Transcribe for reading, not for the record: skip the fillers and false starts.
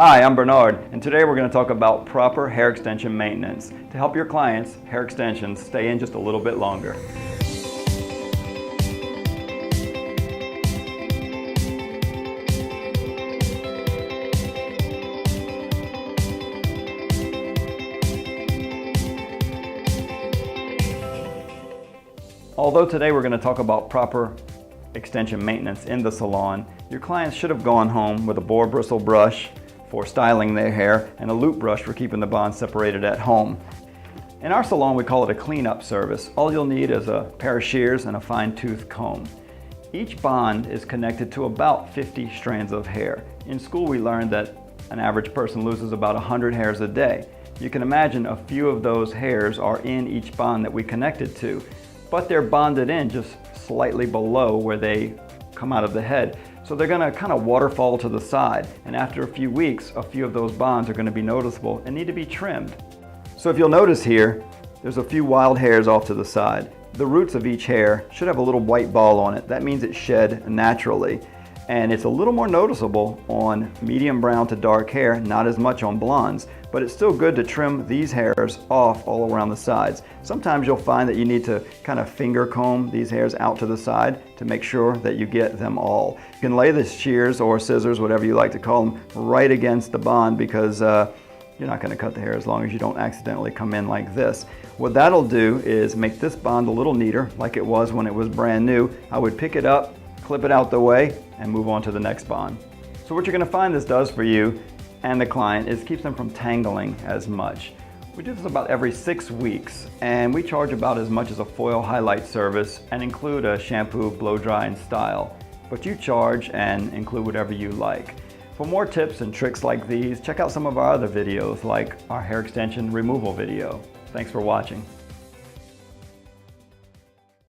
Hi, I'm Bernard, and today we're going to talk about proper hair extension maintenance to help your clients' hair extensions stay in just a little bit longer. Although today we're going to talk about proper extension maintenance in the salon, your clients should have gone home with a boar bristle brush for styling their hair and a loop brush for keeping the bonds separated at home. In our salon, we call it a cleanup service. All you'll need is a pair of shears and a fine-tooth comb. Each bond is connected to about 50 strands of hair. In school, we learned that an average person loses about 100 hairs a day. You can imagine a few of those hairs are in each bond that we connected to, but they're bonded in just slightly below where they come out of the head. So they're going to kind of waterfall to the side, and after a few weeks, a few of those bonds are going to be noticeable and need to be trimmed. So if you'll notice here, there's a few wild hairs off to the side. The roots of each hair should have a little white ball on it. That means it's shed naturally, and it's a little more noticeable on medium brown to dark hair, not as much on blondes, but it's still good to trim these hairs off all around the sides. Sometimes you'll find that you need to kind of finger comb these hairs out to the side to make sure that you get them all. You can lay the shears or scissors, whatever you like to call them, right against the bond because you're not going to cut the hair as long as you don't accidentally come in like this. What that'll do is make this bond a little neater, like it was when it was brand new. I would pick it up, clip it out the way, and move on to the next bond. So what you're going to find this does for you and the client is keeps them from tangling as much. We do this about every 6 weeks, and we charge about as much as a foil highlight service and include a shampoo, blow dry, and style. But you charge and include whatever you like. For more tips and tricks like these, check out some of our other videos like our hair extension removal video. Thanks for watching.